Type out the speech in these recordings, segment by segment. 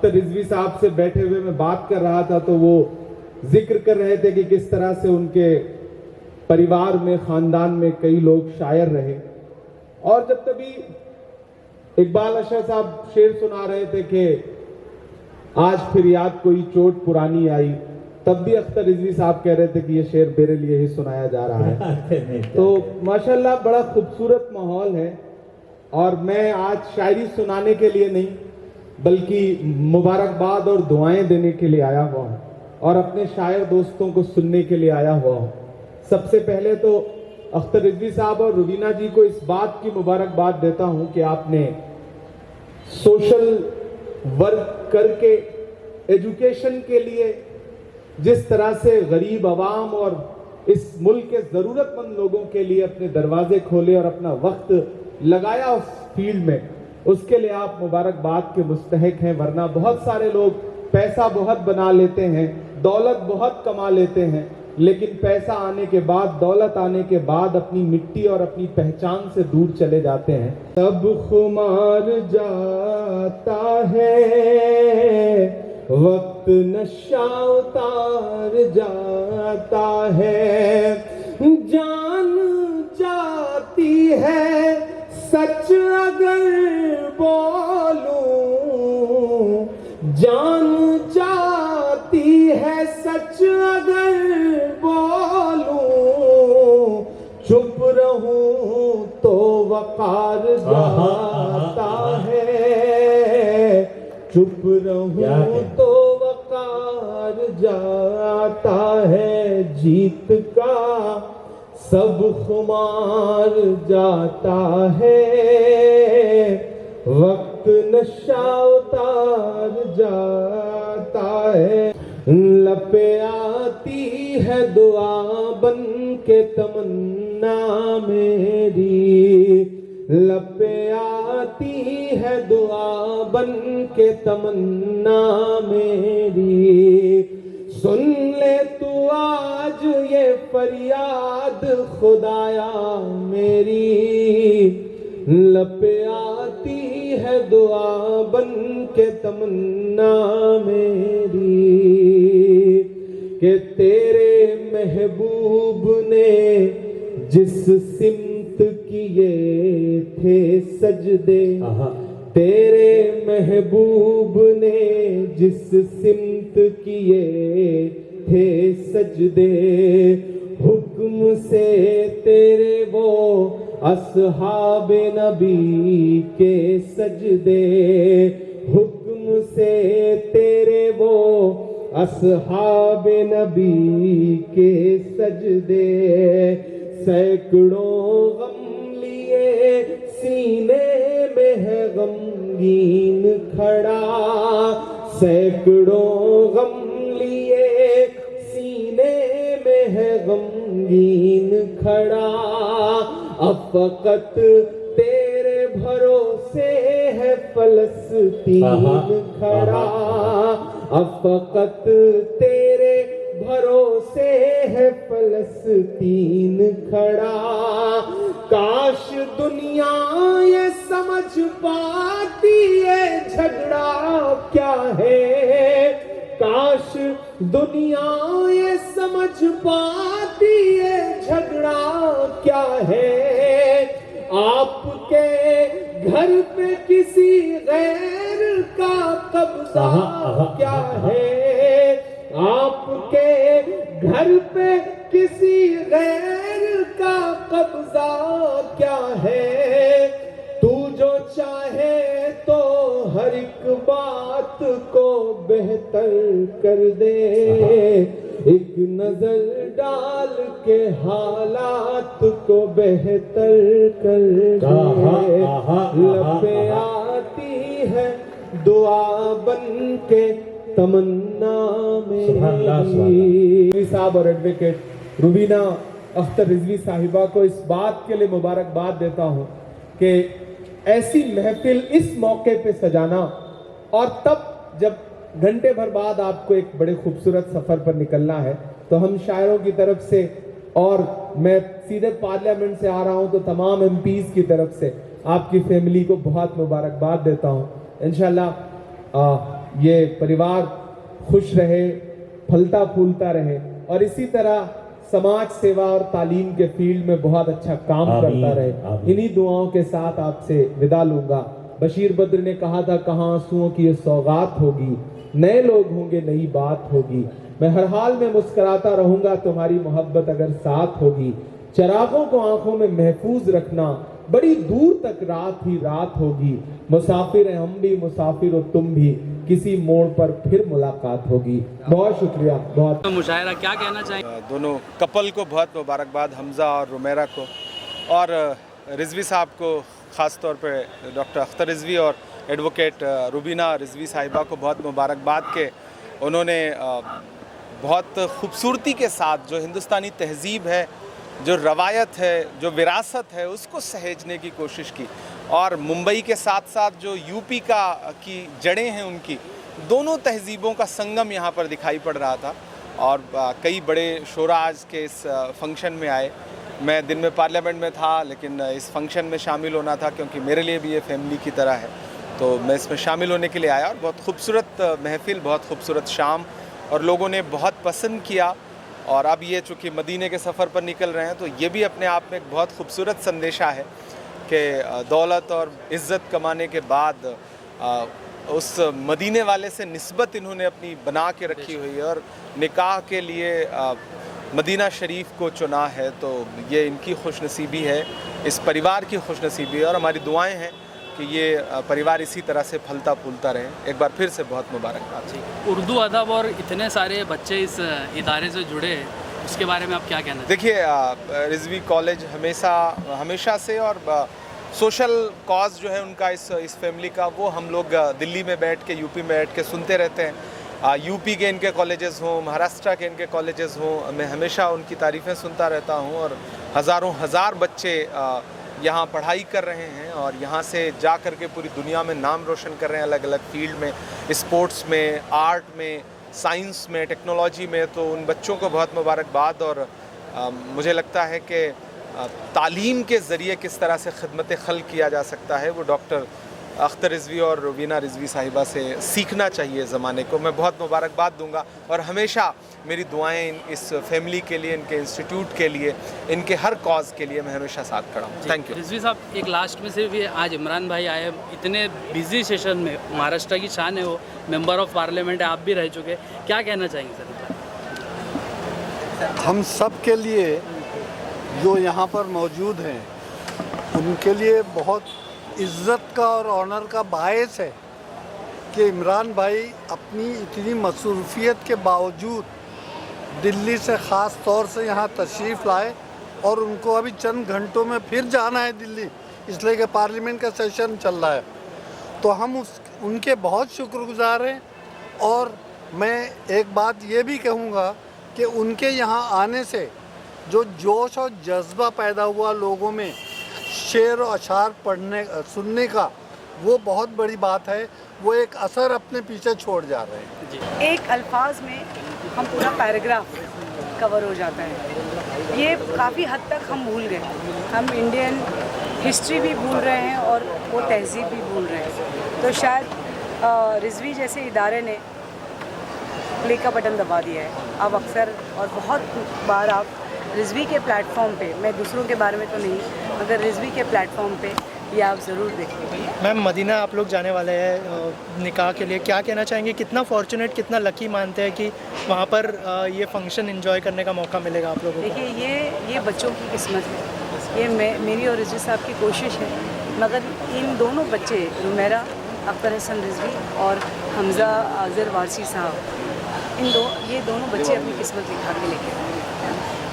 अख्तर रिजवी साहब से बैठे हुए मैं बात कर रहा था तो वो जिक्र कर रहे थे कि किस तरह से उनके परिवार में, खानदान में कई लोग शायर रहे। और जब कभी इकबाल अशर साहब शेर सुना रहे थे कि आज फिर याद कोई चोट पुरानी आई, तब भी अख्तर रिजवी साहब कह रहे थे कि ये शेर मेरे लिए ही सुनाया जा रहा है। तो माशाल्लाह बड़ा खूबसूरत माहौल है। और मैं आज शायरी सुनाने के लिए नहीं बल्कि मुबारकबाद और दुआएं देने के लिए आया हुआ हूं और अपने शायर दोस्तों को सुनने के लिए आया हुआ हूं। सबसे पहले तो अख्तर रिजवी साहब और रुबीना जी को इस बात की मुबारकबाद देता हूं कि आपने सोशल वर्क करके एजुकेशन के लिए जिस तरह से गरीब आवाम और इस मुल्क के जरूरतमंद लोगों के लिए अपने दरवाजे खोले और अपना वक्त लगाया उस फील्ड में, उसके लिए आप मुबारकबाद के मुस्तहिक हैं। वरना बहुत सारे लोग पैसा बहुत बना लेते हैं, दौलत बहुत कमा लेते हैं, लेकिन पैसा आने के बाद, दौलत आने के बाद अपनी मिट्टी और अपनी पहचान से दूर चले जाते हैं। सब खुमार जाता है, वक्त नशा उतार जाता है, जान जाती है सच अगर बोलूं, जान जाती है सच अगर बोलूं, चुप रहूं तो वकार जाता है, चुप रहूं तो वकार जाता है, जीत का सब खुमार जाता है, वक्त नशा उतार जाता है। लपे आती है दुआ बन के तमन्ना मेरी, लपे आती है दुआ बन के तमन्ना मेरी, सुन ले तू आज ये फरियाद खुदाया मेरी, लपे आती है दुआ बन के तमन्ना मेरी, कि तेरे महबूब ने जिस सिमत किए थे सजदे, तेरे महबूब ने जिस सिमत किए थे सजदे, हुक्म से तेरे वो अस्हाब नबी के सजदे, हुक्म से तेरे वो अस्हाब नबी के सजदे, सैकड़ों गम लिए सीने में है गमगीन खड़ा, सैकड़ों गम लिए सीने में है गमगीन खड़ा, अब फकत तेरे भरोसे है फलस्तीन खड़ा, अब फकत तेरे भरोसे है फलस्तीन खड़ा, काश दुनिया ये समझ पाती है झगड़ा क्या है, काश दुनिया ये समझ पाती है झगड़ा क्या है, आपके घर पे किसी गैर का कब्जा क्या है, आपके घर पे किसी गैर का कब्जा क्या है, तू जो चाहे तो हर एक बात को बेहतर कर दे, एक नजर डाल के हालात को बेहतर कर दे, लपे आती है दुआ बन के तमन्ना मेरी। साहब और एडवोकेट रुबीना अख्तर रिजवी साहिबा को इस बात के लिए मुबारकबाद देता हूं कि ऐसी महफिल इस मौके पे सजाना, और तब जब घंटे भर बाद आपको एक बड़े खूबसूरत सफर पर निकलना है, तो हम शायरों की तरफ से, और मैं सीधे पार्लियामेंट से आ रहा हूं तो तमाम एमपीज की तरफ से आपकी फैमिली को बहुत मुबारकबाद देता हूं। इंशाल्लाह ये परिवार खुश रहे, फलता फूलता रहे और इसी तरह समाज सेवा और तालीम के फील्ड में बहुत अच्छा काम करता रहे। इन्हीं दुआओं के साथ आपसे विदा लूंगा। बशीर बद्र ने कहा था, कहाँ आंसुओं की ये सौगात होगी, नए लोग होंगे, नई बात होगी। मैं हर हाल में मुस्कुराता रहूंगा, तुम्हारी मोहब्बत अगर साथ होगी। चरागों को आंखों में महफूज रखना, बड़ी दूर तक रात ही रात होगी। मुसाफिर हैं हम भी, मुसाफिर हो तुम भी, किसी मोड़ पर फिर मुलाकात होगी। बहुत शुक्रिया। बहुत मुशायरा, क्या कहना चाहिए? दोनों कपल को बहुत मुबारकबाद, हमजा और रुमेरा को, और रिजवी साहब को ख़ास तौर पे डॉक्टर अख्तर रिजवी और एडवोकेट रुबीना रिजवी साहिबा को बहुत मुबारकबाद के उन्होंने बहुत खूबसूरती के साथ जो हिंदुस्तानी तहज़ीब है, जो रवायत है, जो विरासत है, उसको सहेजने की कोशिश की। और मुंबई के साथ साथ जो यूपी की जड़ें हैं, उनकी दोनों तहज़ीबों का संगम यहाँ पर दिखाई पड़ रहा था। और कई बड़े शोरा आज के इस फंक्शन में आए। मैं दिन में पार्लियामेंट में था, लेकिन इस फंक्शन में शामिल होना था क्योंकि मेरे लिए भी ये फैमिली की तरह है, तो मैं इसमें शामिल होने के लिए आया। और बहुत खूबसूरत महफ़िल, बहुत खूबसूरत शाम, और लोगों ने बहुत पसंद किया। और अब ये चूँकि मदीने के सफ़र पर निकल रहे हैं, तो ये भी अपने आप में एक बहुत खूबसूरत संदेशा है कि दौलत और इज़्ज़त कमाने के बाद उस मदीने वाले से निस्बत इन्होंने अपनी बना के रखी हुई है और निकाह के लिए मदीना शरीफ को चुना है। तो ये इनकी खुशनसीबी है, इस परिवार की खुशनसीबी है, और हमारी दुआएं हैं कि ये परिवार इसी तरह से फलता फूलता रहे। एक बार फिर से बहुत मुबारकबाद। उर्दू अदब और इतने सारे बच्चे इस इदारे से जुड़े हैं, उसके बारे में आप क्या कहना? देखिए, रिजवी कॉलेज हमेशा से, और सोशल कॉज जो है उनका इस फैमिली का, वो हम लोग दिल्ली में बैठ के, यूपी में बैठ के सुनते रहते हैं। यूपी के इनके कॉलेजेस हों, महाराष्ट्र के इनके कॉलेजेस हों, मैं हमेशा उनकी तारीफ़ें सुनता रहता हूं। और हज़ार बच्चे यहाँ पढ़ाई कर रहे हैं और यहाँ से जा कर के पूरी दुनिया में नाम रोशन कर रहे हैं, अलग अलग फील्ड में, स्पोर्ट्स में, आर्ट में, साइंस में, टेक्नोलॉजी में। तो उन बच्चों को बहुत मुबारकबाद। और मुझे लगता है कि तालीम के ज़रिए किस तरह से खिदमत खल्क़ किया जा सकता है, वो डॉक्टर अख्तर रिजवी और रुबीना रिजवी साहिबा से सीखना चाहिए ज़माने को। मैं बहुत मुबारकबाद दूंगा और हमेशा मेरी दुआएं इस फैमिली के लिए, इनके इंस्टीट्यूट के लिए, इनके हर कॉज के लिए मैं हमेशा साथ खड़ा हूँ। Thank you. रिजवी साहब, एक लास्ट में सिर्फ ये, आज इमरान भाई आए इतने बिजी सेशन में, महाराष्ट्र की शान है, वो मेंबर ऑफ पार्लियामेंट है, आप भी रह चुके, क्या कहना चाहेंगे सर? हम सब के लिए जो यहाँ पर मौजूद हैं, उनके लिए बहुत इज़्ज़त का और ऑनर का बायस है कि इमरान भाई अपनी इतनी मसरूफियत के बावजूद दिल्ली से ख़ास तौर से यहाँ तशरीफ़ लाए। और उनको अभी चंद घंटों में फिर जाना है दिल्ली, इसलिए कि पार्लियामेंट का सेशन चल रहा है। तो हम उनके बहुत शुक्रगुज़ार हैं। और मैं एक बात ये भी कहूँगा कि उनके यहाँ आने से जो जोश और जज्बा पैदा हुआ लोगों में शेर और अशार सुनने का, वो बहुत बड़ी बात है। वो एक असर अपने पीछे छोड़ जा रहे हैं। एक अल्फाज में हम पूरा पैराग्राफ कवर हो जाता है। ये काफ़ी हद तक हम भूल गए। हम इंडियन हिस्ट्री भी भूल रहे हैं और वो तहज़ीब भी भूल रहे हैं। तो शायद रिजवी जैसे इदारे ने प्ले का बटन दबा दिया है। अब अक्सर और बहुत बार आप रिजवी के प्लेटफॉर्म पे, मैं दूसरों के बारे में तो नहीं, मगर रिजवी के प्लेटफॉर्म पे ये आप ज़रूर देखेंगे। मैम, मदीना आप लोग जाने वाले हैं निकाह के लिए, क्या कहना चाहेंगे? कितना फॉर्चुनेट, कितना लकी मानते हैं कि वहाँ पर ये फंक्शन एंजॉय करने का मौका मिलेगा आप लोगों को? देखिए, ये बच्चों की किस्मत है, ये मेरी और रिजवी साहब की कोशिश है। मगर इन दोनों बच्चे, रुमेरा अख्तर हसन रिजवी और हमजा आज़र वारसी साहब, ये दोनों बच्चे अपनी किस्मत लिखा के लेके आए हैं।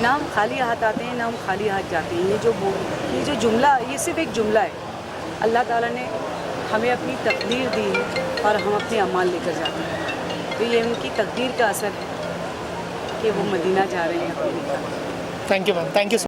ना हम खाली हाथ आते हैं, ना हम खाली हाथ जाते हैं। ये जो जुमला, ये सिर्फ एक जुमला है। अल्लाह ताला ने हमें अपनी तकदीर दी है और हम अपने अमाल लेकर जाते हैं। तो ये उनकी तकदीर का असर है कि वो मदीना जा रहे हैं। Thank you ma'am, thank you.